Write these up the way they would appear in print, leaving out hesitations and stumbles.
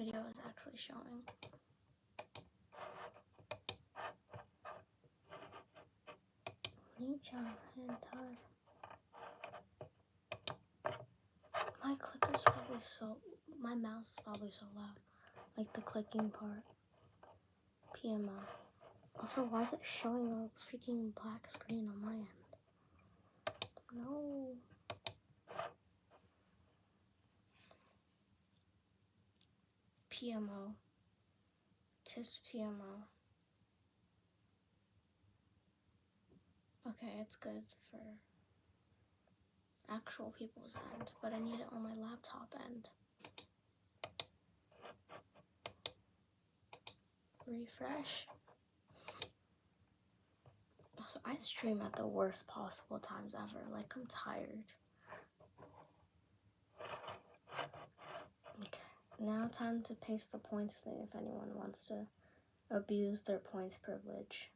video is actually showing. My clicker's probably my mouse is probably so loud. Like the clicking part. PMO. Also, why is it showing a freaking black screen on my end? No. PMO. Tis PMO. Okay, it's good for actual people's end, but I need it on my laptop end. Refresh. So I stream at the worst possible times ever. Like, I'm tired. Okay, now time to paste the points thing if anyone wants to abuse their points privilege.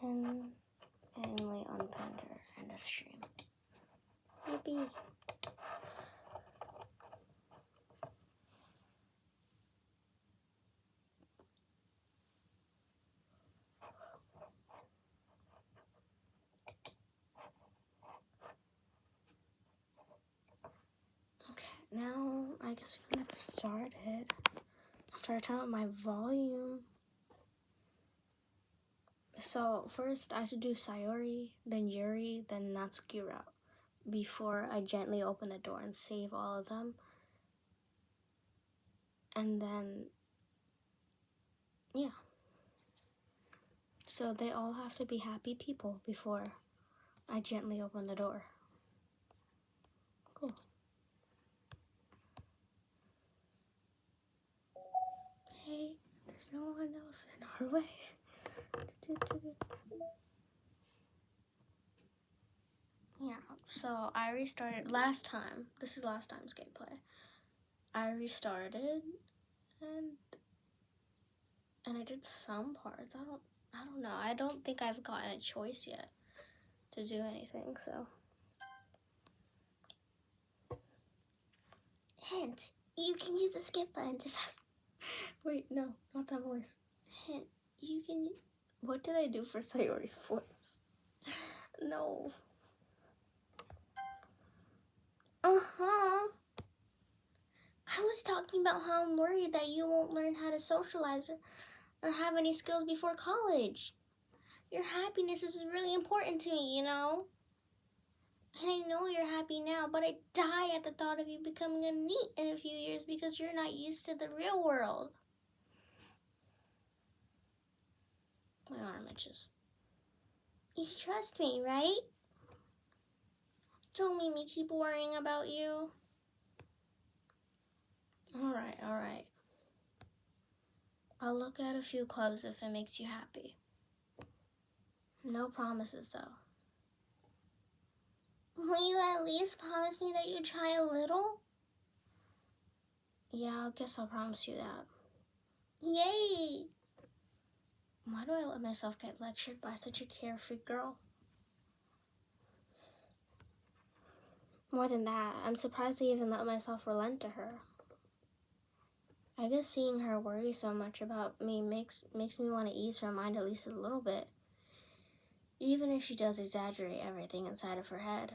Pin, manually unpinned her, end of stream. Yippee. Okay, now I guess we can get started. After I turn up my volume. So first I have to do Sayori, then Yuri, then Natsuki route before I gently open the door and save all of them. And then, yeah. So they all have to be happy people before I gently open the door. Cool. Hey, there's no one else in our way. Yeah, so I restarted last time. This is last time's gameplay. I restarted and I did some parts. I don't know. I don't think I've gotten a choice yet to do anything, so. Hint, you can use the skip button to fast. Wait, no, not that voice. Hint, you can. What did I do for Sayori's voice? No. I was talking about how I'm worried that you won't learn how to socialize or have any skills before college. Your happiness is really important to me, you know? And I know you're happy now, but I die at the thought of you becoming a NEET in a few years because you're not used to the real world. My arm itches. You trust me, right? Don't make me keep worrying about you. Alright. I'll look at a few clubs if it makes you happy. No promises, though. Will you at least promise me that you'd try a little? Yeah, I guess I'll promise you that. Yay! Why do I let myself get lectured by such a carefree girl? More than that, I'm surprised I even let myself relent to her. I guess seeing her worry so much about me makes me want to ease her mind at least a little bit. Even if she does exaggerate everything inside of her head.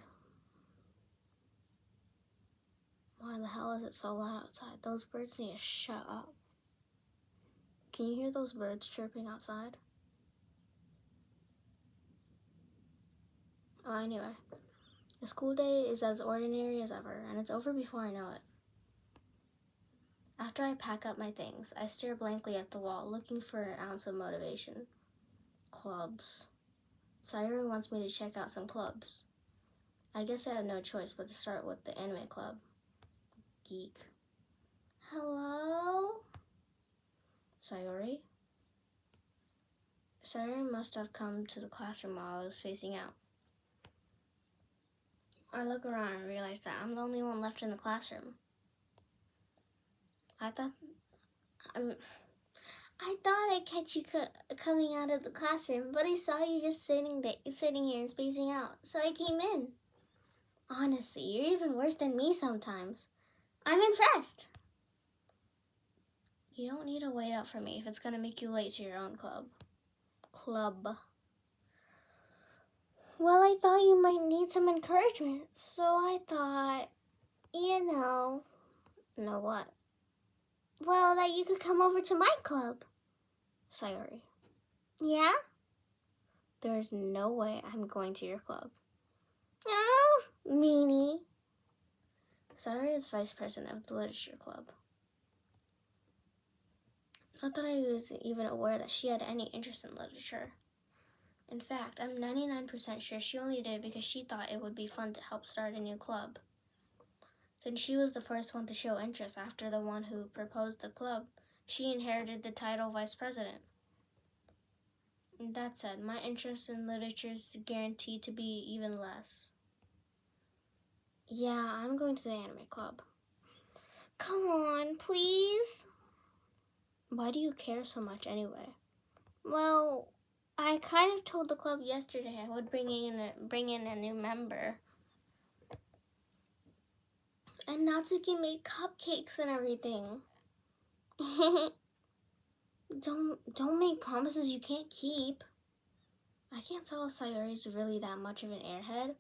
Why the hell is it so loud outside? Those birds need to shut up. Can you hear those birds chirping outside? Oh, anyway. The school day is as ordinary as ever, and it's over before I know it. After I pack up my things, I stare blankly at the wall, looking for an ounce of motivation. Clubs. Sayuri wants me to check out some clubs. I guess I have no choice but to start with the anime club. Geek. Hello? Sayuri? Sayuri must have come to the classroom while I was spacing out. I look around and realize that I'm the only one left in the classroom. I thought I'd catch you coming out of the classroom, but I saw you just sitting here and spacing out, so I came in. Honestly, you're even worse than me sometimes. I'm impressed. You don't need to wait out for me if it's gonna make you late to your own club. Well, I thought you might need some encouragement, so I thought, know what? Well, that you could come over to my club. Sayuri. Yeah? There's no way I'm going to your club. Oh, meanie. Sayuri is vice president of the literature club. Not that I was even aware that she had any interest in literature. In fact, I'm 99% sure she only did it because she thought it would be fun to help start a new club. Since she was the first one to show interest after the one who proposed the club, she inherited the title vice president. That said, my interest in literature is guaranteed to be even less. Yeah, I'm going to the anime club. Come on, please. Why do you care so much anyway? Well, I kind of told the club yesterday I would bring in a new member. And Natsuki made cupcakes and everything. Don't make promises you can't keep. I can't tell if Sayuri's really that much of an airhead,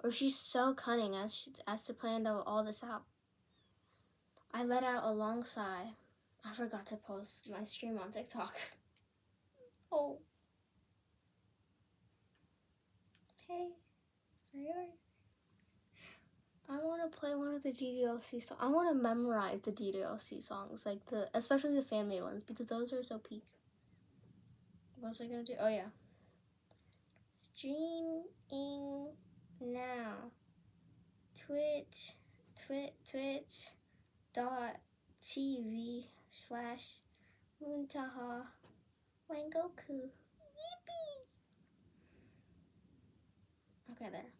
or if she's so cunning as to plan all this out. I let out a long sigh. I forgot to post my stream on TikTok. Oh. Hey, Sayuri. I want to play one of the DDLC songs. I want to memorize the DDLC songs, especially the fan-made ones, because those are so peak. What was I gonna do? Oh yeah. Streaming now. Twitch.tv/Muntaha Wangoku. Yippee! Okay, there.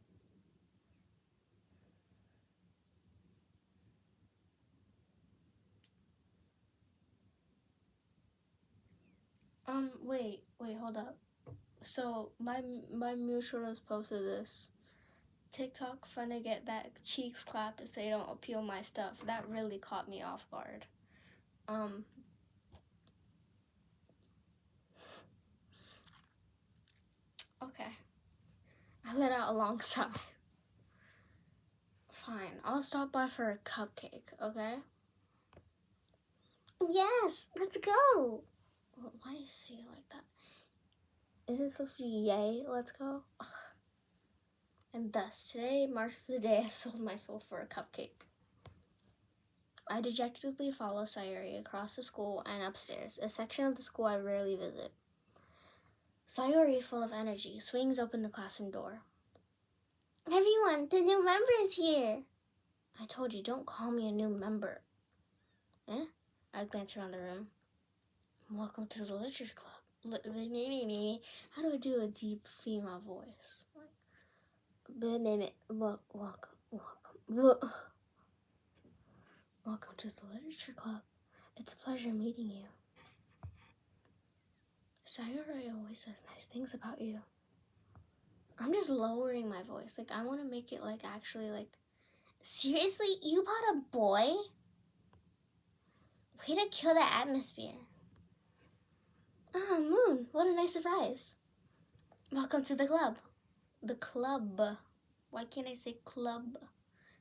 Wait, hold up. So my mutual has posted this. TikTok finna get that cheeks clapped if they don't appeal my stuff. That really caught me off guard. Okay. I let out a long sigh. Fine, I'll stop by for a cupcake, okay? Yes, let's go. Why do you say it like that? Is it supposed to be yay, let's go? Ugh. And thus, today marks the day I sold my soul for a cupcake. I dejectedly follow Sayuri across the school and upstairs, a section of the school I rarely visit. Sayuri, full of energy, swings open the classroom door. Everyone, the new member is here. I told you, don't call me a new member. Eh? I glance around the room. Welcome to the literature club. How do I do a deep female voice? Welcome to the literature club. It's a pleasure meeting you. Sayuri always says nice things about you. I'm just lowering my voice. I want to make it actually seriously? You bought a boy? Way to kill the atmosphere. Ah, Moon, what a nice surprise. Welcome to the club. The club. Why can't I say club?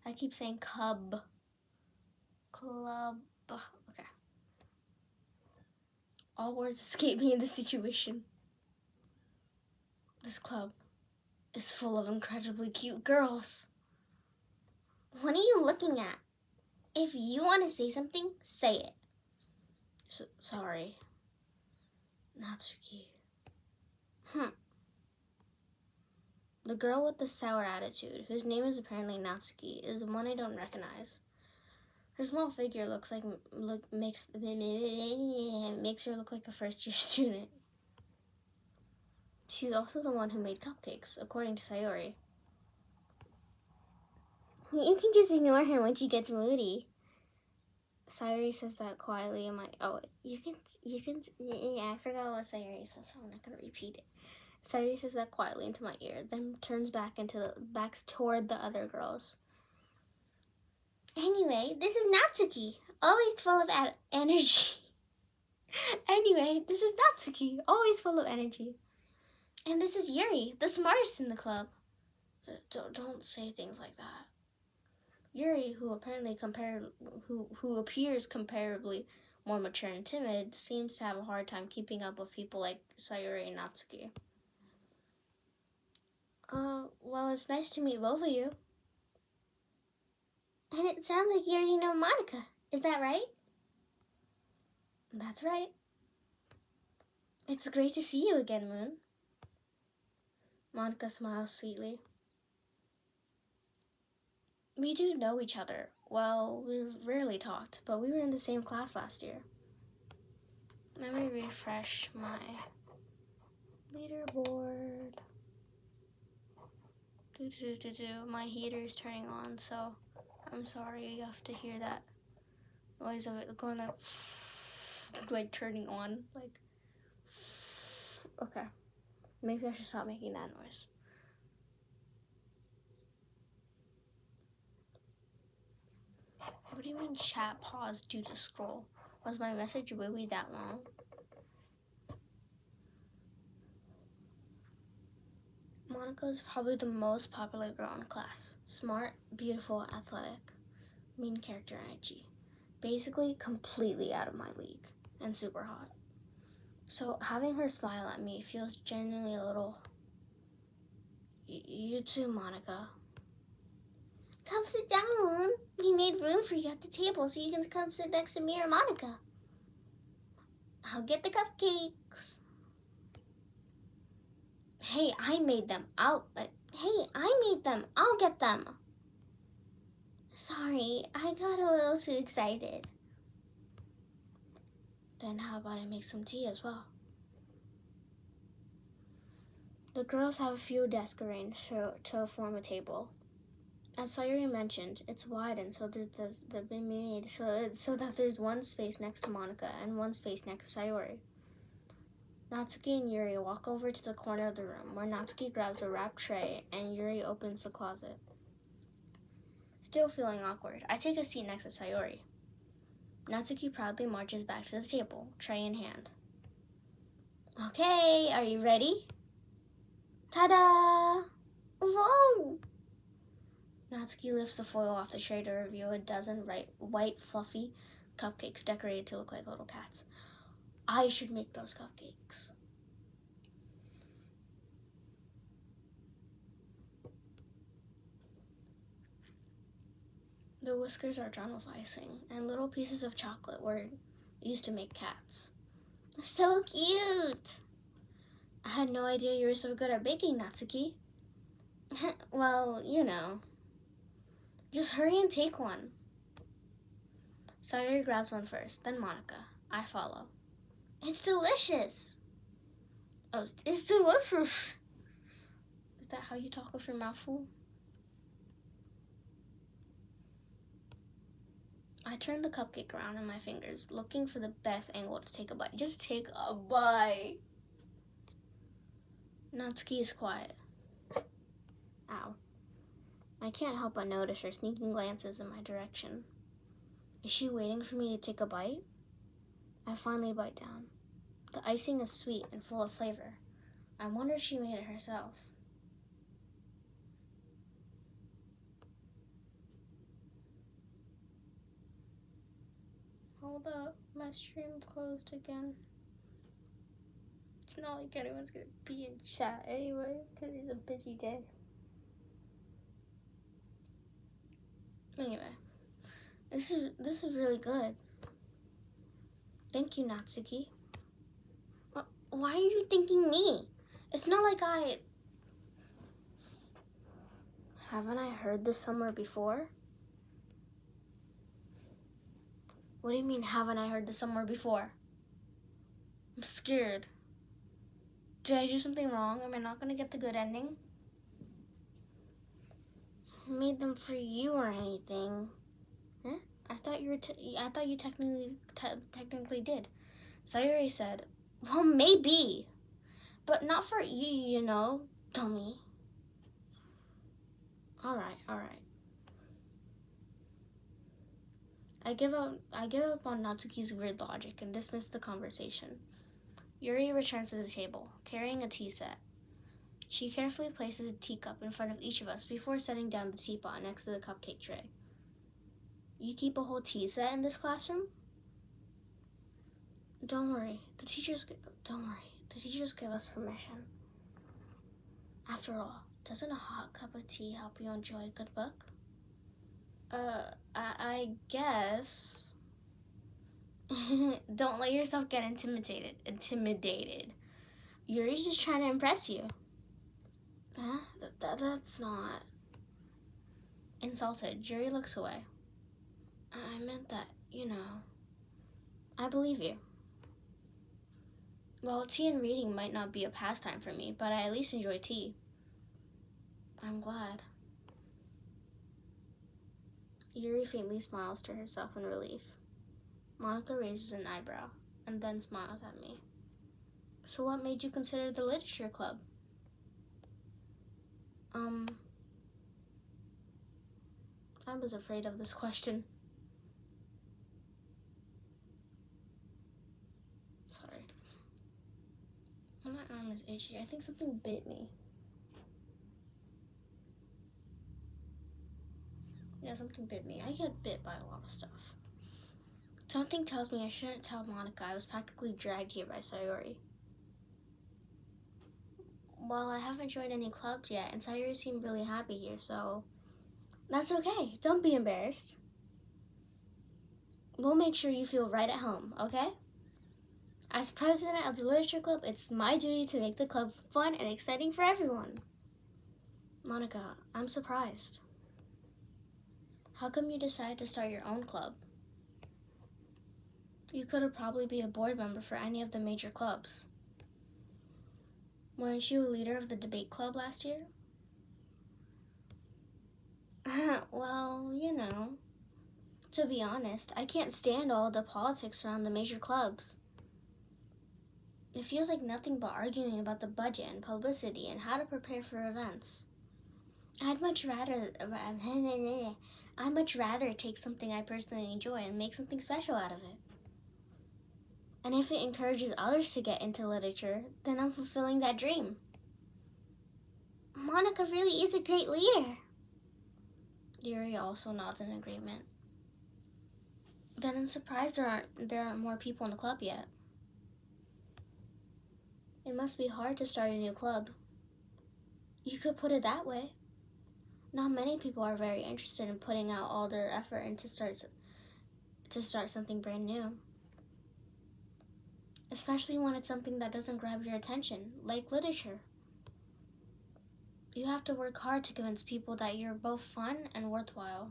I keep saying cub. Club. Okay. All words escape me in this situation. This club is full of incredibly cute girls. What are you looking at? If you want to say something, say it. Sorry. Natsuki. The girl with the sour attitude, whose name is apparently Natsuki, is the one I don't recognize. Her small figure makes her look like a first-year student. She's also the one who made cupcakes, according to Sayori. You can just ignore her when she gets moody. Sayori says that quietly in my... Oh, you can... Yeah, I forgot what Sayori says, so I'm not going to repeat it. Sayori says that quietly into my ear, then turns back toward the other girls. Anyway, this is Natsuki, always full of energy. And this is Yuri, the smartest in the club. Don't say things like that. Yuri, who appears comparably more mature and timid, seems to have a hard time keeping up with people like Sayori and Natsuki. Well, it's nice to meet both of you. And it sounds like you already know Monica. Is that right? That's right. It's great to see you again, Moon. Monica smiles sweetly. We do know each other. Well, we've rarely talked, but we were in the same class last year. Let me refresh my leaderboard. My heater's turning on, so I'm sorry you have to hear that noise of it going up, like turning on, like. Okay, maybe I should stop making that noise. What do you mean chat paused due to scroll? Was my message really that long? Monica is probably the most popular girl in class. Smart, beautiful, athletic, main character energy. Basically completely out of my league and super hot. So having her smile at me feels genuinely a little... You too, Monica. Come sit down. We made room for you at the table so you can come sit next to me or Monica. I'll get the cupcakes. Hey, I made them. I'll get them. Sorry, I got a little too excited. Then how about I make some tea as well? The girls have a few desks arranged to form a table. As Sayuri mentioned, it's widened so that there's one space next to Monica and one space next to Sayuri. Natsuki and Yuri walk over to the corner of the room, where Natsuki grabs a wrapped tray and Yuri opens the closet. Still feeling awkward, I take a seat next to Sayuri. Natsuki proudly marches back to the table, tray in hand. Okay, are you ready? Ta-da! Whoa! Natsuki lifts the foil off the tray to reveal a dozen white, fluffy cupcakes decorated to look like little cats. I should make those cupcakes. The whiskers are drawn with icing, and little pieces of chocolate were used to make cats. So cute! I had no idea you were so good at baking, Natsuki. Well, you know. Just hurry and take one. Sayuri grabs one first, then Monica. I follow. It's delicious! Oh, it's delicious! Is that how you talk with your mouth full? I turn the cupcake around in my fingers, looking for the best angle to take a bite. Just take a bite! Natsuki is quiet. Ow. I can't help but notice her sneaking glances in my direction. Is she waiting for me to take a bite? I finally bite down. The icing is sweet and full of flavor. I wonder if she made it herself. Hold up, my stream closed again. It's not like anyone's gonna be in chat anyway, because it's a busy day. Anyway, this is really good. Thank you, Natsuki. Why are you thanking me? It's not like Haven't I heard this somewhere before? What do you mean, haven't I heard this somewhere before? I'm scared. Did I do something wrong? Am I not gonna get the good ending? I made them for you or anything. Huh? I thought you technically did. Sayuri said, well, maybe, but not for you, you know, dummy. All right. I give up on Natsuki's weird logic and dismiss the conversation. Yuri returns to the table, carrying a tea set. She carefully places a teacup in front of each of us before setting down the teapot next to the cupcake tray. You keep a whole tea set in this classroom? Don't worry, the teachers give us permission. After all, doesn't a hot cup of tea help you enjoy a good book? I guess. Don't let yourself get intimidated. Yuri's just trying to impress you. Huh? That's not. Insulted, Yuri looks away. I meant that, you know. I believe you. Well, tea and reading might not be a pastime for me, but I at least enjoy tea. I'm glad. Yuri faintly smiles to herself in relief. Monica raises an eyebrow and then smiles at me. So what made you consider the literature club? I was afraid of this question. Sorry. My arm is itchy. I think something bit me. Yeah, something bit me. I get bit by a lot of stuff. Something tells me I shouldn't tell Monica I was practically dragged here by Sayuri. Well, I haven't joined any clubs yet, and Sayuri seemed really happy here, so that's okay. Don't be embarrassed. We'll make sure you feel right at home, okay? As president of the literature club, it's my duty to make the club fun and exciting for everyone. Monica, I'm surprised. How come you decided to start your own club? You could have probably be a board member for any of the major clubs. Weren't you a leader of the debate club last year? Well, you know. To be honest, I can't stand all the politics around the major clubs. It feels like nothing but arguing about the budget and publicity and how to prepare for events. I'd much rather take something I personally enjoy and make something special out of it. And if it encourages others to get into literature, then I'm fulfilling that dream. Monica really is a great leader. Yuri also nods in agreement. Then I'm surprised there aren't more people in the club yet. It must be hard to start a new club. You could put it that way. Not many people are very interested in putting out all their effort into to start something brand new. Especially when it's something that doesn't grab your attention, like literature. You have to work hard to convince people that you're both fun and worthwhile.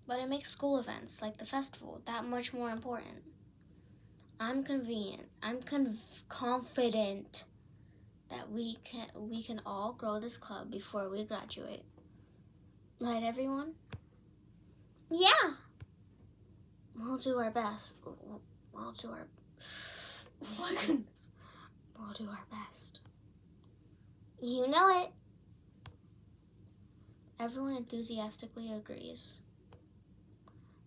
But it makes school events, like the festival, that much more important. I'm confident that we can all grow this club before we graduate. Right, everyone? Yeah! We'll do our best. We'll do our best. You know it. Everyone enthusiastically agrees.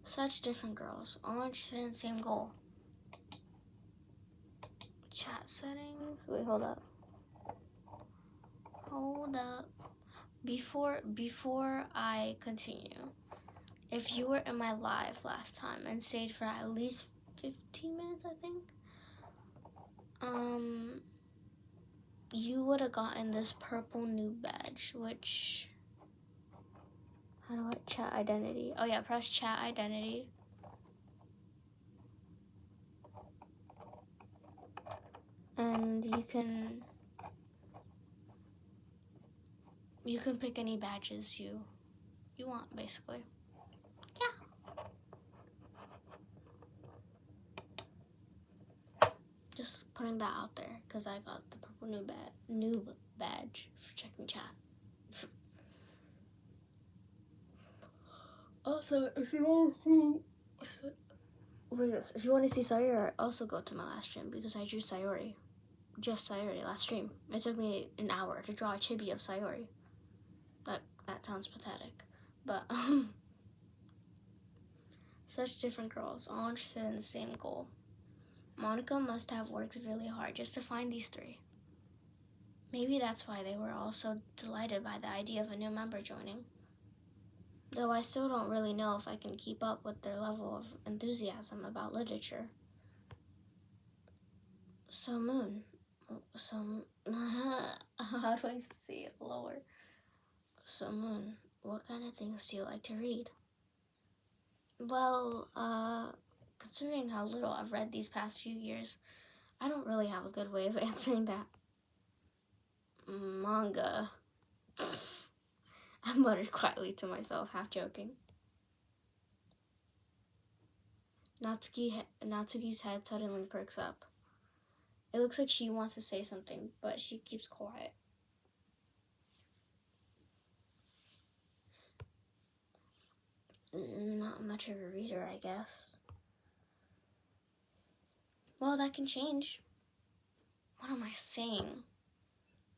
Such different girls, all interested in the same goal. Chat settings. Wait, hold up. Before I continue, if you were in my live last time and stayed for at least 15 minutes, I think, you would have gotten this purple noob badge, which, how do I, chat identity? Oh yeah, press chat identity. And you can You can pick any badges you want, basically. Yeah. Just putting that out there, because I got the purple noob badge for checking chat. Also, if you want to see Sayori, also go to my last stream, because I drew Sayori. Just Sayori last stream. It took me an hour to draw a chibi of Sayori. That sounds pathetic. But, such different girls, all interested in the same goal. Monica must have worked really hard just to find these three. Maybe that's why they were all so delighted by the idea of a new member joining. Though I still don't really know if I can keep up with their level of enthusiasm about literature. So Moon, how do I say it lower? So Moon, what kind of things do you like to read? Well, considering how little I've read these past few years, I don't really have a good way of answering that. Manga. I muttered quietly to myself, half joking. Natsuki's head suddenly perks up. It looks like she wants to say something, but she keeps quiet. Not much of a reader, I guess. Well, that can change. What am I saying?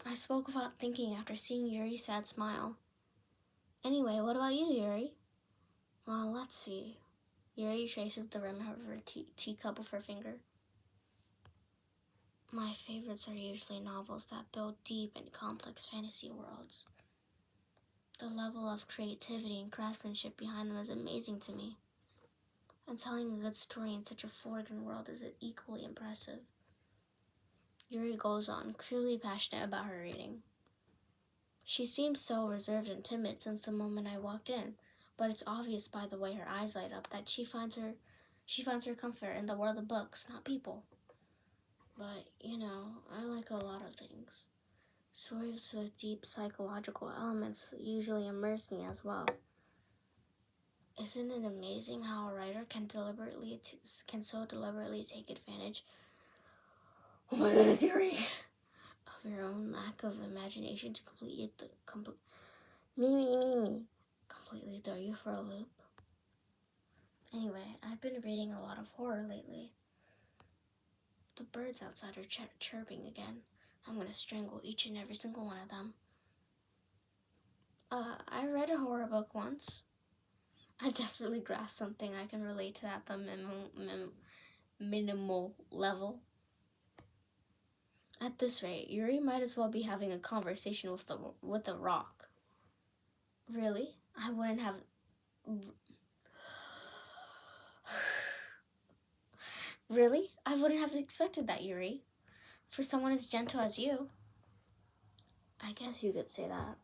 I spoke without thinking after seeing Yuri's sad smile. Anyway, what about you, Yuri? Well, let's see. Yuri traces the rim of her teacup with her finger. My favorites are usually novels that build deep and complex fantasy worlds. The level of creativity and craftsmanship behind them is amazing to me. And telling a good story in such a foreign world is equally impressive. Yuri goes on, clearly passionate about her reading. She seems so reserved and timid since the moment I walked in, but it's obvious by the way her eyes light up that she finds her comfort in the world of books, not people. But, I like a lot of things. Stories with deep psychological elements usually immerse me as well. Isn't it amazing how a writer can so deliberately take advantage? Oh my goodness, Yuri! Of your own lack of imagination to completely throw you for a loop. Anyway, I've been reading a lot of horror lately. The birds outside are chirping again. I'm gonna strangle each and every single one of them. I read a horror book once. I desperately grasped something I can relate to at the minimal level. At this rate, Yuri might as well be having a conversation with the rock. Really? I wouldn't have... Really? I wouldn't have expected that, Yuri. For someone as gentle as you. I guess you could say that.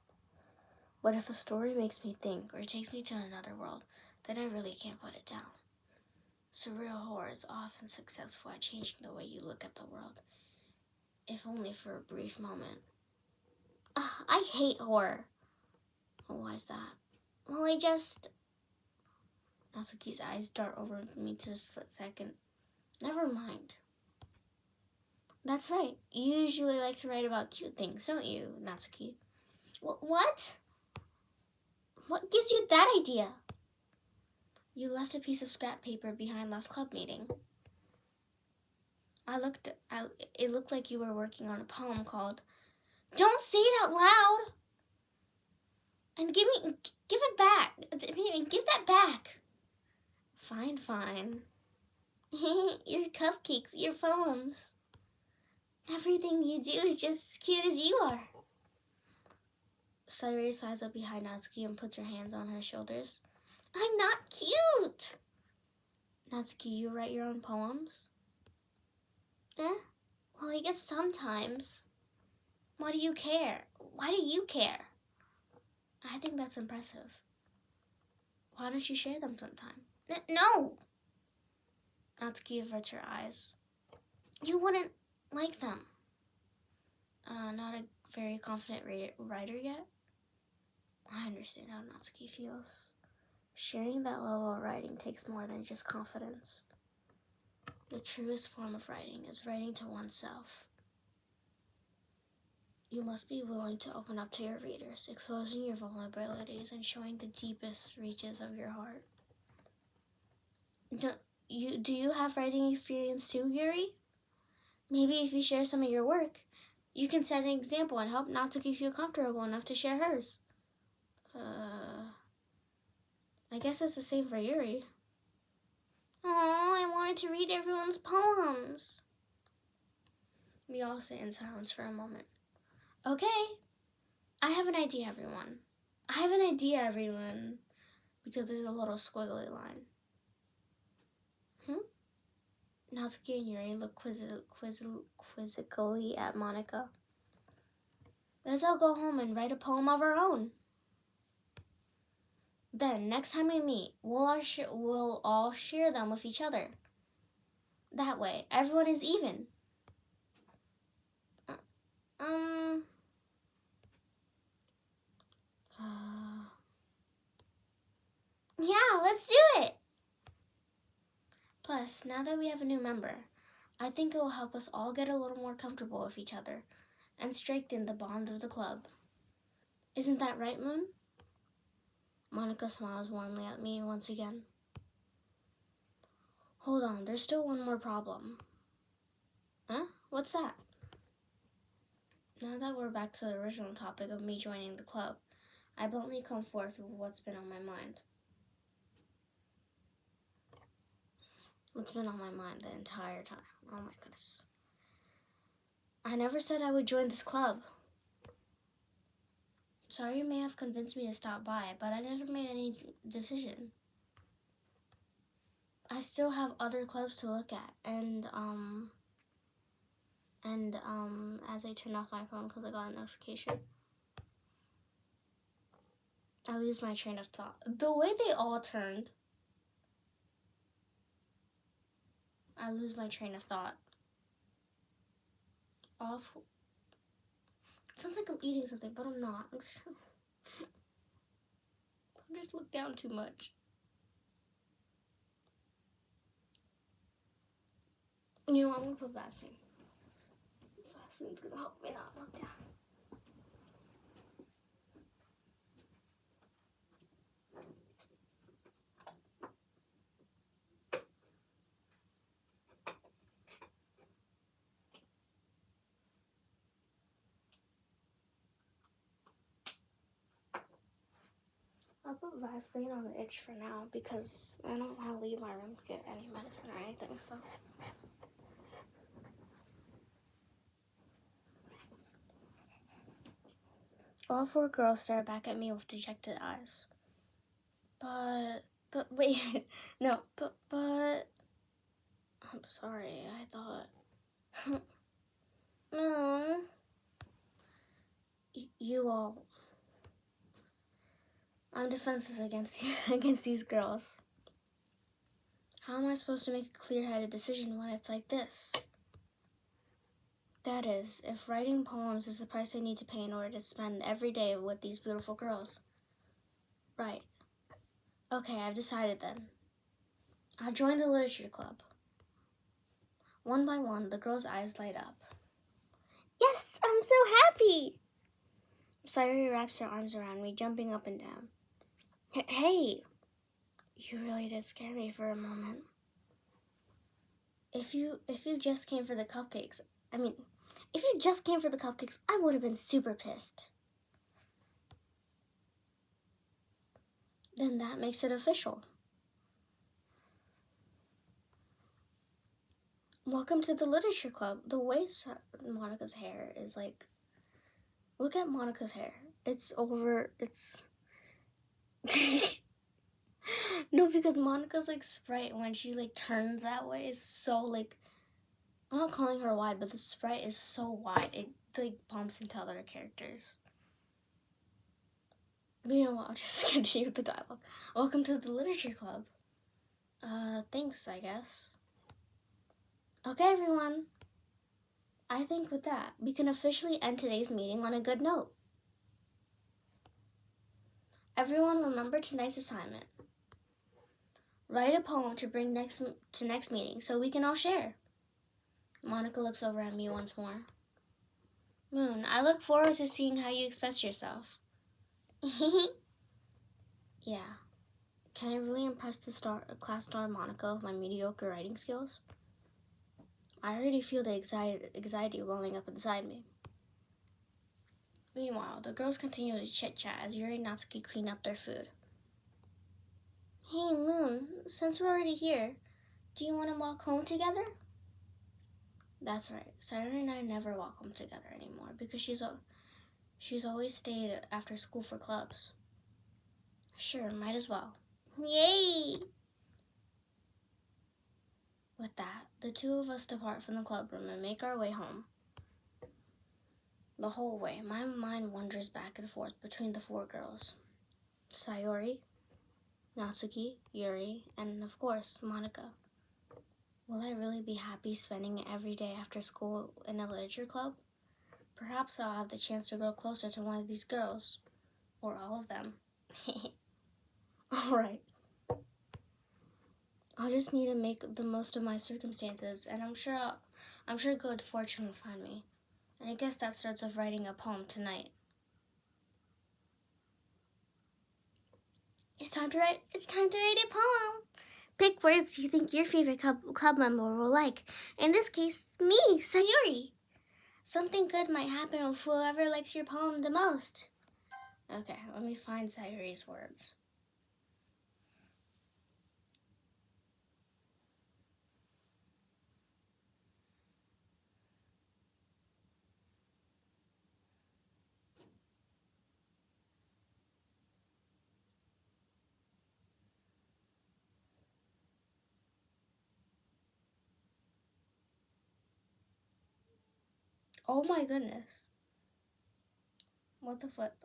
But if a story makes me think or takes me to another world, then I really can't put it down. Surreal horror is often successful at changing the way you look at the world, if only for a brief moment. I hate horror. Why is that? Well, Natsuki's eyes dart over me to a split second. Never mind. That's right. You usually like to write about cute things, don't you, Natsuki? What? What gives you that idea? You left a piece of scrap paper behind last club meeting. It looked like you were working on a poem called Don't Say It Out Loud! And give it back. Give that back. Fine. Your cupcakes, your poems. Everything you do is just as cute as you are. Sayuri slides up behind Natsuki and puts her hands on her shoulders. I'm not cute! Natsuki, you write your own poems? Well, I guess sometimes. Why do you care? Why do you care? I think that's impressive. Why don't you share them sometime? No! Natsuki averts her eyes. You wouldn't like them. Not a very confident writer yet? understand how Natsuki feels. Sharing that level of writing takes more than just confidence. The truest form of writing is writing to oneself. You must be willing to open up to your readers, exposing your vulnerabilities and showing the deepest reaches of your heart. Do you have writing experience too, Yuri? Maybe if you share some of your work, you can set an example and help Natsuki feel comfortable enough to share hers. I guess it's the same for Yuri. Oh, I wanted to read everyone's poems. We all sit in silence for a moment. Okay, I have an idea, everyone. Because there's a little squiggly line. Natsuki and Yuri look quizzically at Monica. Let's all go home and write a poem of our own. Then, next time we meet, we'll all share them with each other. That way, everyone is even. Yeah, let's do it! Plus, now that we have a new member, I think it will help us all get a little more comfortable with each other and strengthen the bond of the club. Isn't that right, Moon? Monica smiles warmly at me once again. Hold on, there's still one more problem. Huh? What's that? Now that we're back to the original topic of me joining the club, I bluntly come forth with what's been on my mind. What's been on my mind the entire time. Oh my goodness. I never said I would join this club. Sorry you may have convinced me to stop by, but I never made any decision. I still have other clubs to look at, and as I turned off my phone because I got a notification, I lose my train of thought. The way they all turned, I lose my train of thought. Awful. It sounds like I'm eating something, but I'm not. I just look down too much. You know, I'm gonna put Vaseline. Vaseline's gonna help me not look down. I'll put Vaseline on the itch for now because I don't want to leave my room to get any medicine or anything, so. All four girls stare back at me with dejected eyes. But wait, no, but, I'm sorry, I thought, Moon, you all, I'm defenseless against these girls. How am I supposed to make a clear-headed decision when it's like this? That is, if writing poems is the price I need to pay in order to spend every day with these beautiful girls. Right. Okay, I've decided then. I'll join the literature club. One by one, the girls' eyes light up. Yes, I'm so happy! Sayuri wraps her arms around me, jumping up and down. Hey! You really did scare me for a moment. If you just came for the cupcakes, I would have been super pissed. Then that makes it official. Welcome to the literature club. The way Monica's hair is like, look at Monica's hair. It's no, because Monica's like Sprite, when she like turns that way, is so like, I'm not calling her wide, but the Sprite is so wide, it like bumps into other characters. But you know what, I'll just continue with the dialogue. Welcome to the literature club. Thanks, I guess. Okay, everyone. I think with that, we can officially end today's meeting on a good note. Everyone remember tonight's assignment. Write a poem to bring to next meeting so we can all share. Monica looks over at me once more. Moon, I look forward to seeing how you express yourself. Yeah. Can I really impress the class star Monica with my mediocre writing skills? I already feel the anxiety rolling up inside me. Meanwhile, the girls continue to chit-chat as Yuri and Natsuki clean up their food. Hey, Moon, since we're already here, do you want to walk home together? That's right. Sayuri and I never walk home together anymore because she's always stayed after school for clubs. Sure, might as well. Yay! With that, the two of us depart from the clubroom and make our way home. The whole way, my mind wanders back and forth between the four girls. Sayuri, Natsuki, Yuri, and of course, Monica. Will I really be happy spending every day after school in a literature club? Perhaps I'll have the chance to grow closer to one of these girls. Or all of them. Alright. I'll just need to make the most of my circumstances, and I'm sure good fortune will find me. And I guess that starts with writing a poem tonight. It's time to write a poem. Pick words you think your favorite club member will like. In this case, me, Sayuri. Something good might happen with whoever likes your poem the most. Okay, let me find Sayuri's words. Oh my goodness. What the flip?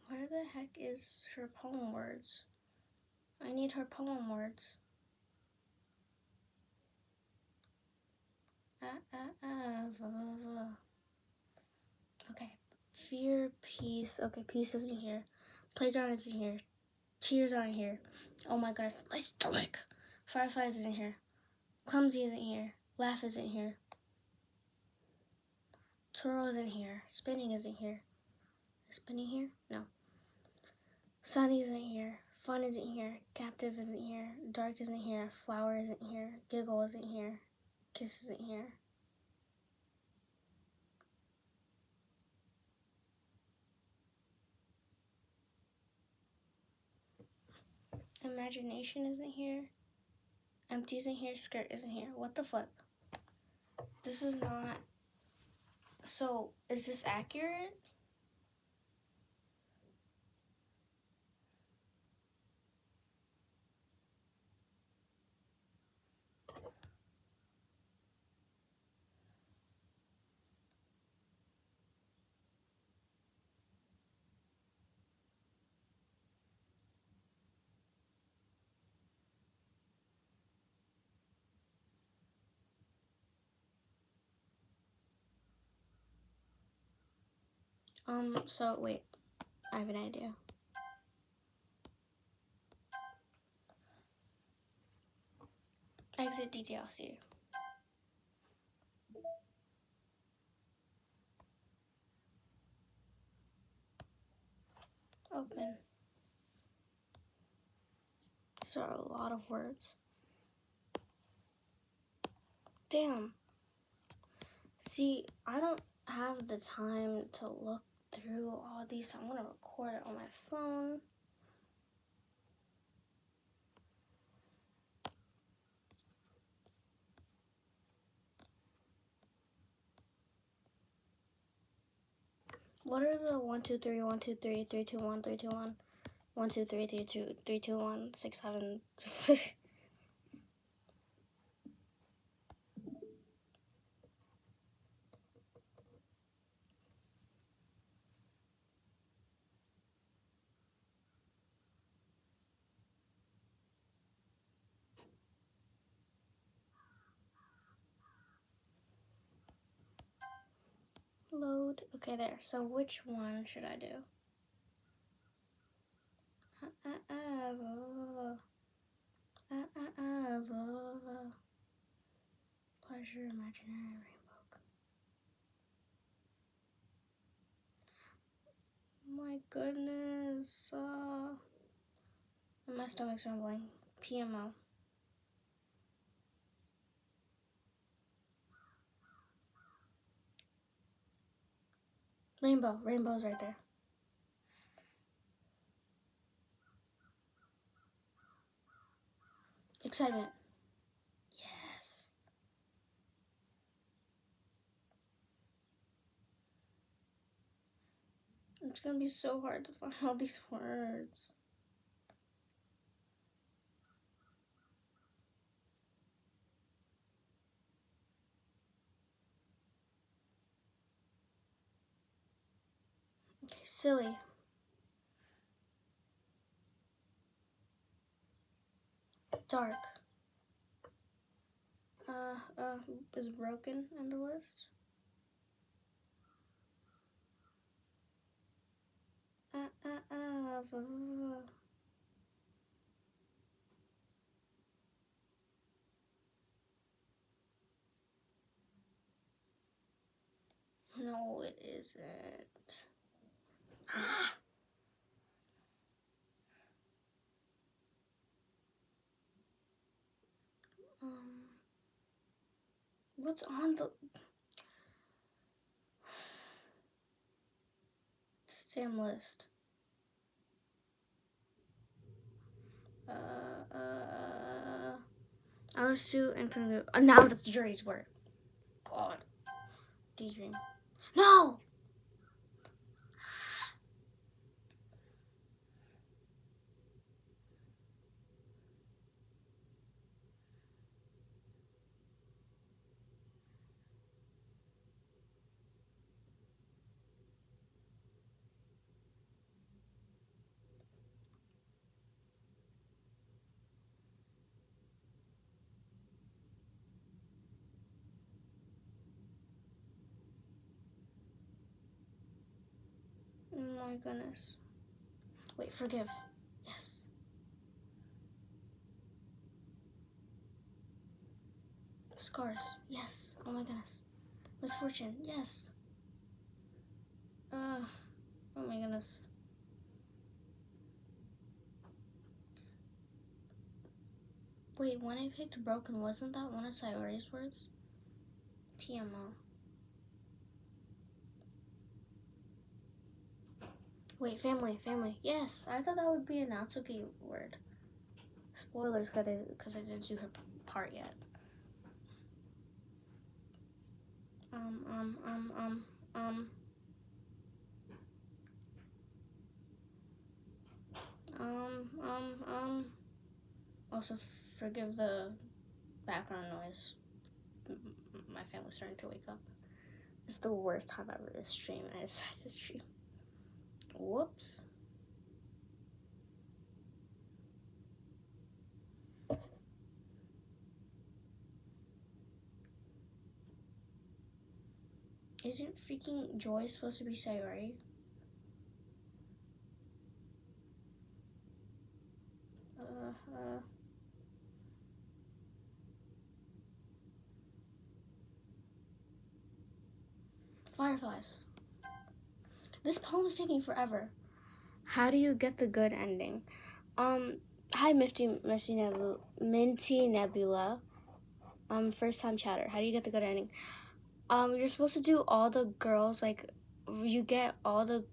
Where the heck is her poem words? I need her poem words. Okay. Fear, peace. Okay, peace isn't here. Playground isn't here. Tears aren't here. Oh my goodness, my stomach. Fireflies isn't here. Clumsy isn't here. Laugh isn't here. Twirl isn't here. Spinning isn't here. Is spinning here? No. Sunny isn't here. Fun isn't here. Captive isn't here. Dark isn't here. Flower isn't here. Giggle isn't here. Kiss isn't here. Imagination isn't here. Empty isn't here. Skirt isn't here. What the flip? This is not... So, is this accurate? So wait, I have an idea. Exit DDLC. Open. These are a lot of words. Damn. See, I don't have the time to look through all these, so I'm gonna record it on my phone. What are the 1, 2, 3, 1, 2, 3, 3, 2, 1, 3, 2, 1, 1, 2, 3, 3, 2, 3, 2, 1, 6, 7? Load. Okay, there. So which one should I do? Pleasure, imaginary rainbow. My goodness. My stomach's rumbling. PMO. Rainbow. Rainbow's right there. Excitement. Yes. It's gonna be so hard to find all these words. Okay, silly. Dark. Is broken in the list? V, v, v. No, it isn't. What's on the Sam list? Arsu and Kunu. Now that's jury's word. God. Daydream. No! Oh my goodness. Wait, forgive. Yes. Scars. Yes. Oh my goodness. Misfortune. Yes. Oh my goodness. Wait, when I picked broken, wasn't that one of Sayori's words? PMO. Wait, family. Yes, I thought that would be a Natsuki word. Spoilers, because I didn't do her part yet. Also, forgive the background noise. My family's starting to wake up. It's the worst time ever to stream, and I decided to stream. Whoops. Isn't freaking Joy supposed to be Sayori? Fireflies. This poem is taking forever. How do you get the good ending? Hi, Minty Nebula. First time chatter. How do you get the good ending? You're supposed to do all the girls, like, you get all the,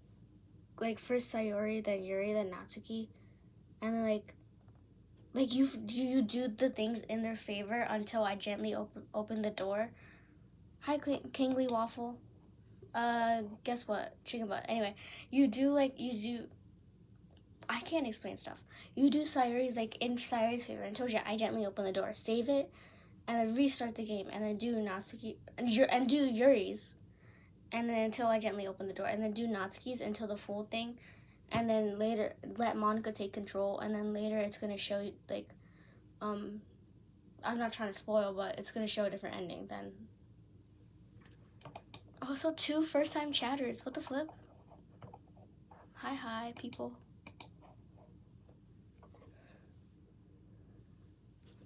like, first Sayori, then Yuri, then Natsuki, and then, like you do the things in their favor until I gently open the door. Hi, Kingly Waffle. Guess what? Chicken butt. Anyway, I can't explain stuff. You do Sayori's, like, in Sayori's favor until I gently open the door. Save it, and then restart the game, and then do Natsuki, and do Yuri's, and then until I gently open the door, and then do Natsuki's until the full thing, and then later let Monica take control, and then later it's gonna show you, like, I'm not trying to spoil, but it's gonna show a different ending then. Also, 2 first-time chatters. What the flip? Hi, people.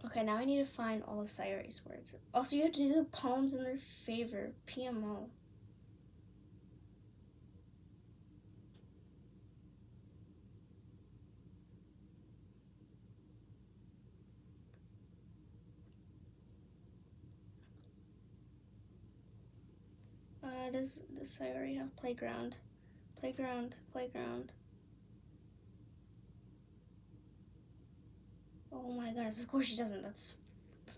Okay, now I need to find all of Sayori's words. Also, you have to do the poems in their favor. PMO. Does Sayori have playground? Playground. Oh my goodness, of course she doesn't. That's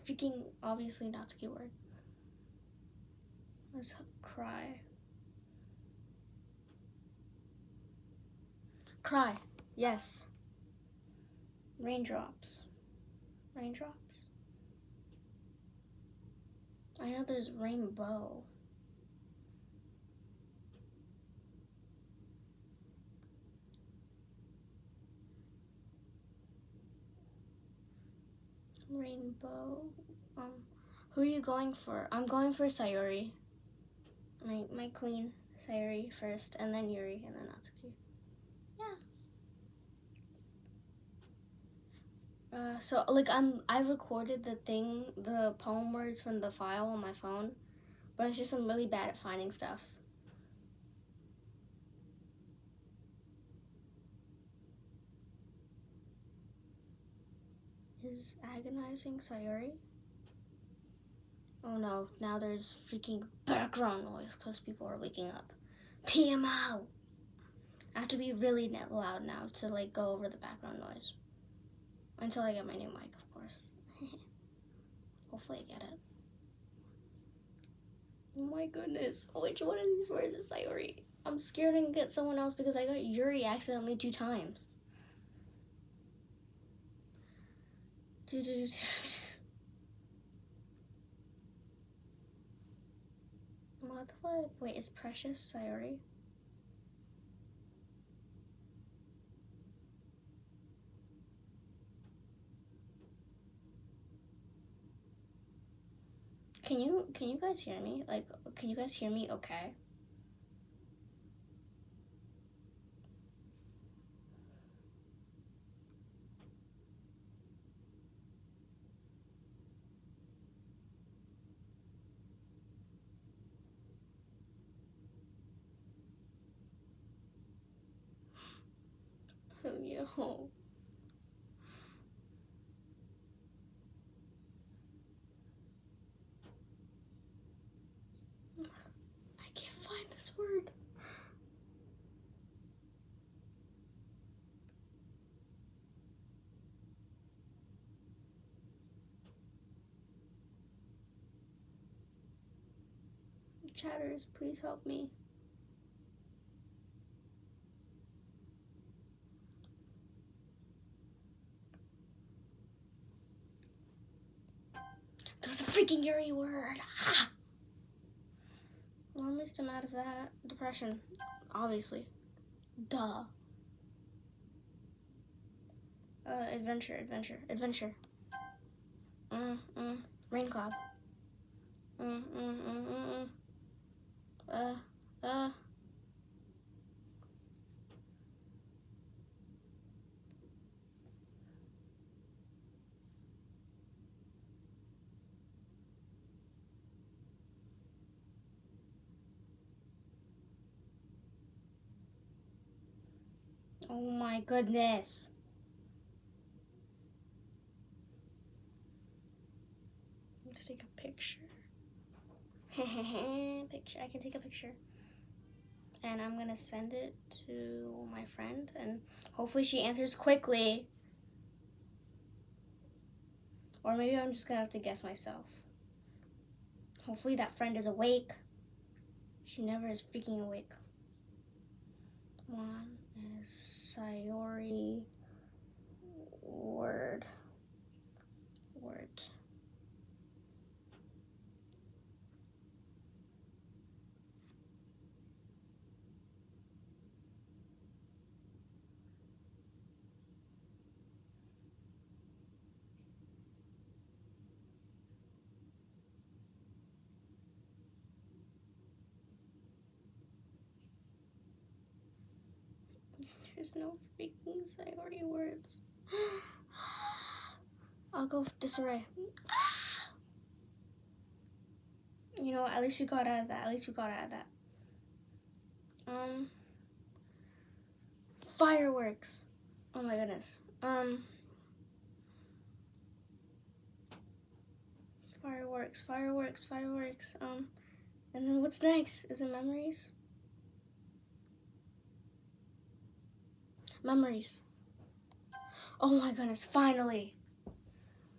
freaking obviously Natsuki word. Let's cry. Cry. Yes. Raindrops. Raindrops. I know there's rainbow. Rainbow. Who are you going for? I'm going for Sayori. My queen, Sayori first, and then Yuri, and then Natsuki. Yeah. So like I recorded the poem words from the file on my phone, but it's just I'm really bad at finding stuff. Is agonizing Sayori? Oh no, now there's freaking background noise because people are waking up. PMO! I have to be really loud now to like go over the background noise. Until I get my new mic, of course. Hopefully I get it. Oh my goodness, which one of these words is Sayori? I'm scared I can get someone else because I got Yuri accidentally 2 times. What the fuck? Wait, is Precious Sayori? Can you guys hear me? Like, can you guys hear me okay? Yo. I can't find this word. Chatters, please help me. There's a freaking Yuri word. Ah! Well, at least I'm out of that. Depression. Obviously. Duh. Adventure. Rain cloud. Uh. Oh my goodness. Let's take a picture. Picture. I can take a picture. And I'm gonna send it to my friend, and hopefully she answers quickly. Or maybe I'm just gonna have to guess myself. Hopefully that friend is awake. She never is freaking awake. One is Sayori word. There's no freaking Sayori words. I'll go disarray. You know what? At least we got out of that. Fireworks. Oh my goodness. Fireworks. And then what's next? Is it memories? Memories. Oh my goodness, finally.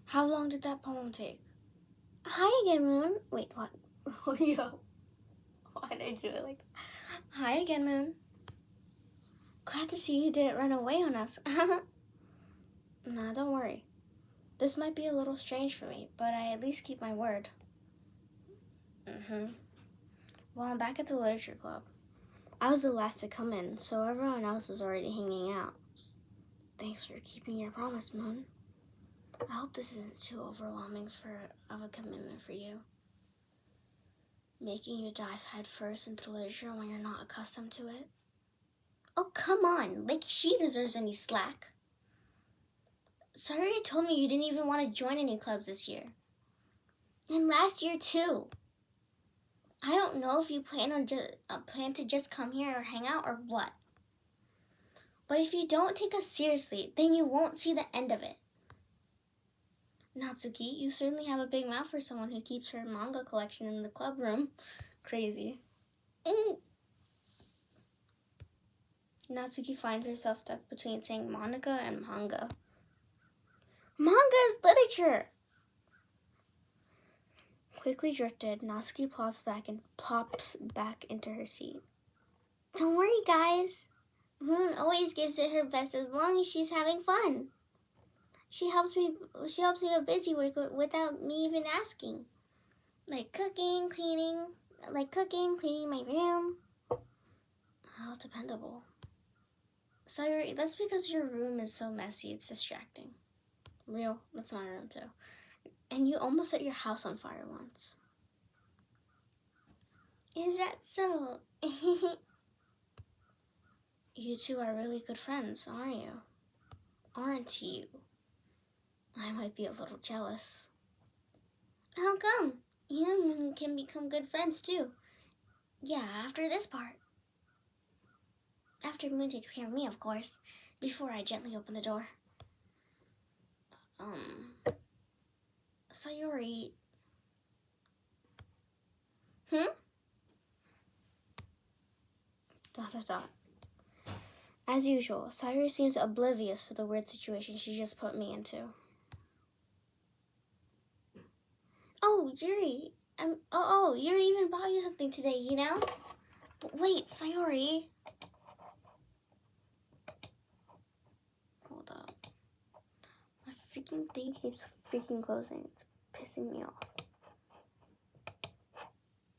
How long did that poem take? Hi again, Moon. Wait, what? Yo. Why did I do it like that? Hi again, Moon. Glad to see you didn't run away on us. Nah, don't worry. This might be a little strange for me, but I at least keep my word. Well, I'm back at the literature club. I was the last to come in, so everyone else is already hanging out. Thanks for keeping your promise, Moon. I hope this isn't too overwhelming of a commitment for you. Making you dive headfirst into literature when you're not accustomed to it. Oh, come on. Like she deserves any slack. Sorry you told me you didn't even want to join any clubs this year. And last year, too. I don't know if you plan to just come here or hang out or what. But if you don't take us seriously, then you won't see the end of it. Natsuki, you certainly have a big mouth for someone who keeps her manga collection in the club room. Crazy. Natsuki finds herself stuck between saying Monica and manga. Manga is literature! Quickly drifted, Natsuki plops back into her seat. Don't worry, guys. Moon always gives it her best as long as she's having fun. She helps me with busy work without me even asking. Like cooking, cleaning my room. How dependable. Sayori, that's because your room is so messy, it's distracting. Real, that's my room too. And you almost set your house on fire once. Is that so? You two are really good friends, aren't you? Aren't you? I might be a little jealous. How come? You and Moon can become good friends too. Yeah, after this part. After Moon takes care of me, of course. Before I gently open the door. Sayori. As usual, Sayori seems oblivious to the weird situation she just put me into. Oh, Yuri. Yuri even brought you something today, you know? But wait, Sayori. Hold up. My freaking thing keeps freaking closing. It's pissing me off.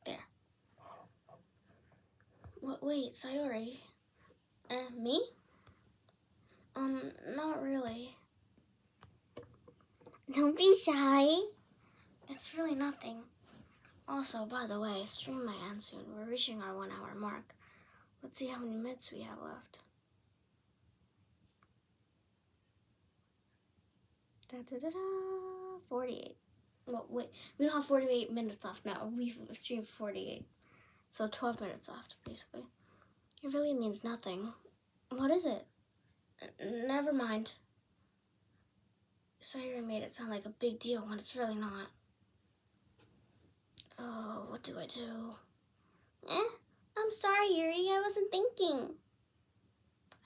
There. Wait, Sayori. Me? Not really. Don't be shy. It's really nothing. Also, by the way, stream might end soon. We're reaching our 1 hour mark. Let's see how many minutes we have left. 48. Well, wait, we don't have 48 minutes left now. We've streamed 48. So 12 minutes left, basically. It really means nothing. What is it? Never mind. Sayori made it sound like a big deal when it's really not. Oh, what do I do? I'm sorry, Yuri. I wasn't thinking.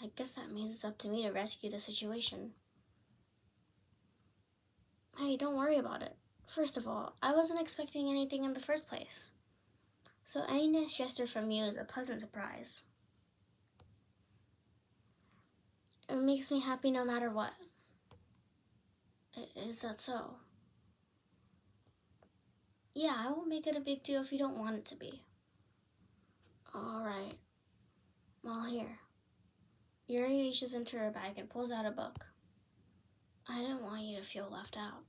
I guess that means it's up to me to rescue the situation. Hey, don't worry about it. First of all, I wasn't expecting anything in the first place. So any nice gesture from you is a pleasant surprise. It makes me happy no matter what. Is that so? Yeah, I won't make it a big deal if you don't want it to be. Alright. Well, here. Yuri reaches into her bag and pulls out a book. I didn't want you to feel left out,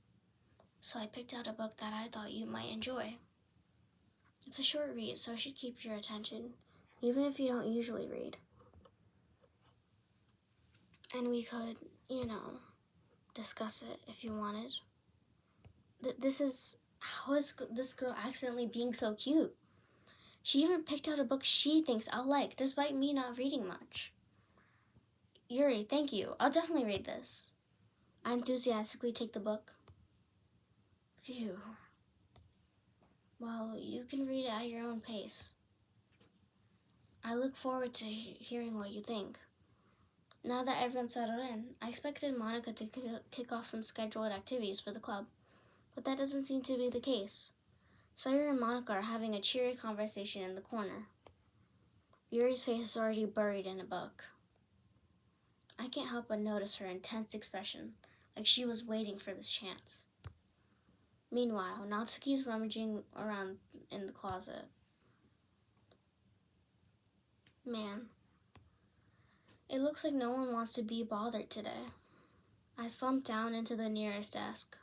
so I picked out a book that I thought you might enjoy. It's a short read, so it should keep your attention, even if you don't usually read. And we could, discuss it if you wanted. How is this girl accidentally being so cute? She even picked out a book she thinks I'll like, despite me not reading much. Yuri, thank you. I'll definitely read this. I enthusiastically take the book. Phew. Well, you can read it at your own pace. I look forward to hearing what you think. Now that everyone's settled in, I expected Monica to kick off some scheduled activities for the club, but that doesn't seem to be the case. Sawyer and Monica are having a cheery conversation in the corner. Yuri's face is already buried in a book. I can't help but notice her intense expression, like she was waiting for this chance. Meanwhile, Natsuki's rummaging around in the closet. Man, it looks like no one wants to be bothered today. I slumped down into the nearest desk.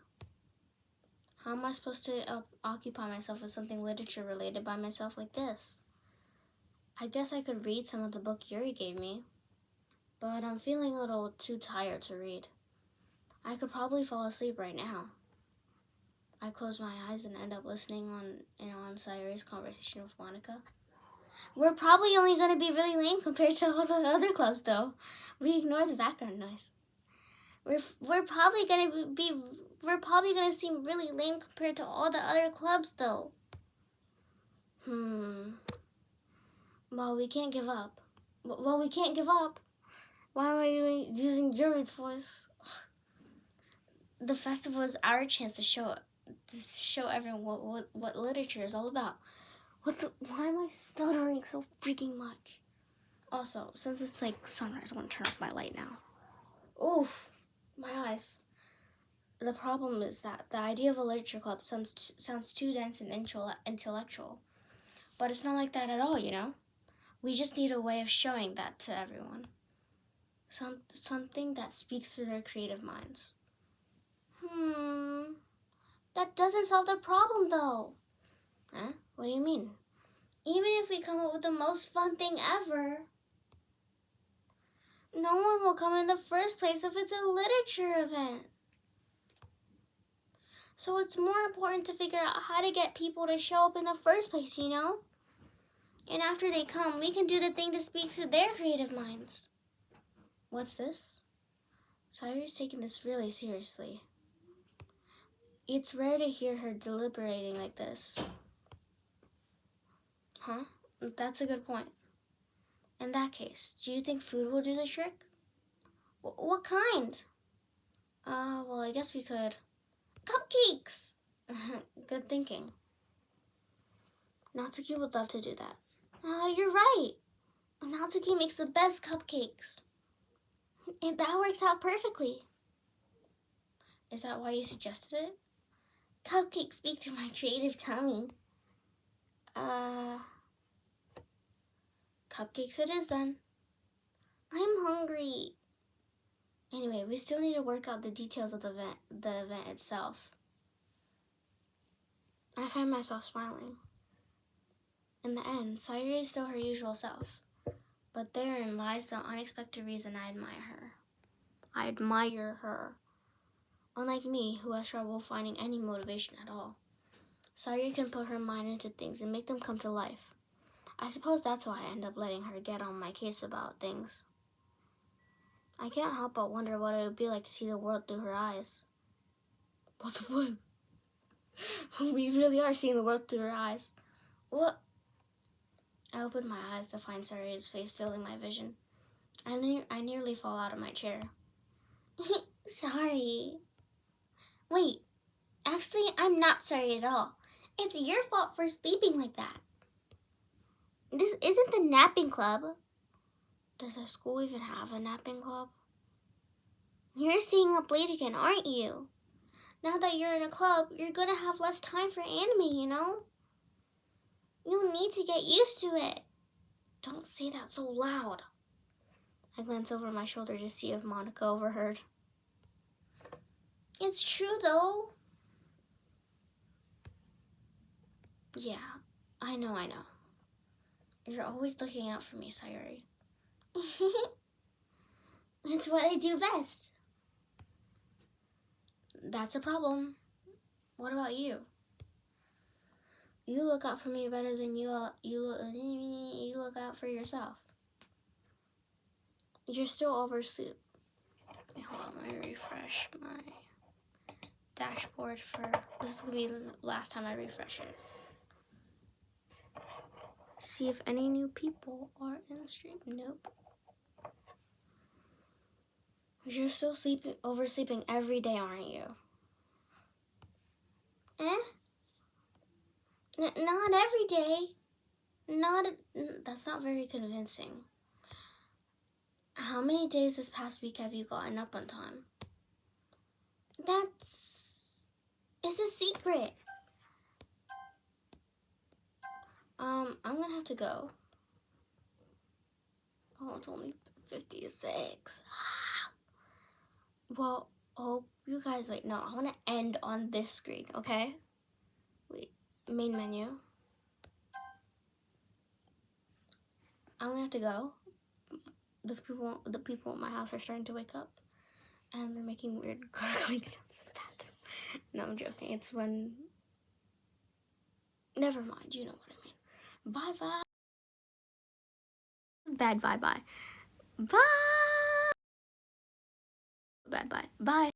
How am I supposed to occupy myself with something literature related by myself like this? I guess I could read some of the book Yuri gave me, but I'm feeling a little too tired to read. I could probably fall asleep right now. I close my eyes and end up listening on Sayuri's conversation with Monica. We're probably only going to be really lame compared to all the other clubs, though. We ignore the background noise. We're probably gonna seem really lame compared to all the other clubs, though. Well, we can't give up. Why am I using Yuri's voice? The festival is our chance to show everyone what literature is all about. Why am I stuttering so freaking much? Also, since it's like sunrise, I want to turn off my light now. Oof, my eyes. The problem is that the idea of a literature club sounds too dense and intellectual. But it's not like that at all, We just need a way of showing that to everyone. Something that speaks to their creative minds. That doesn't solve the problem, though. Huh? What do you mean? Even if we come up with the most fun thing ever, no one will come in the first place if it's a literature event. So it's more important to figure out how to get people to show up in the first place, And after they come, we can do the thing to speak to their creative minds. What's this? Sayuri's taking this really seriously. It's rare to hear her deliberating like this. Huh? That's a good point. In that case, do you think food will do the trick? What kind? Well, I guess we could. Cupcakes! Good thinking. Natsuki would love to do that. You're right. Natsuki makes the best cupcakes. And that works out perfectly. Is that why you suggested it? Cupcakes speak to my creative tummy. Cupcakes it is then. I'm hungry. Anyway, we still need to work out the details of the event itself. I find myself smiling. In the end, Sayuri is still her usual self. But therein lies the unexpected reason I admire her. Unlike me, who has trouble finding any motivation at all, Sayuri can put her mind into things and make them come to life. I suppose that's why I end up letting her get on my case about things. I can't help but wonder what it would be like to see the world through her eyes. What the flip? We really are seeing the world through her eyes. What? I opened my eyes to find Sayuri's face filling my vision. I nearly fall out of my chair. Sorry. Wait, actually, I'm not sorry at all. It's your fault for sleeping like that. This isn't the napping club. Does our school even have a napping club? You're staying up late again, aren't you? Now that you're in a club, you're gonna have less time for anime, You'll need to get used to it. Don't say that so loud. I glance over my shoulder to see if Monica overheard. It's true, though. Yeah, I know. You're always looking out for me, Sayuri. It's what I do best. That's a problem. What about you? You look out for me better than you look out for yourself. You're still oversleep. Hold on, let me refresh my dashboard for this is gonna be the last time I refresh it. See if any new people are in the stream. Nope. You're still oversleeping every day, aren't you? Not every day. That's not very convincing. How many days this past week have you gotten up on time? It's a secret. I'm gonna have to go. Oh, it's only 56. Well, hope you guys wait. No, I want to end on this screen, okay? Wait, main menu. I'm gonna have to go. The people in my house are starting to wake up, and they're making weird gargling sounds in the bathroom. No, I'm joking. It's when. Never mind. You know what I mean. Bye bye. Bad bye bye. Bye. Bad bye. Bye.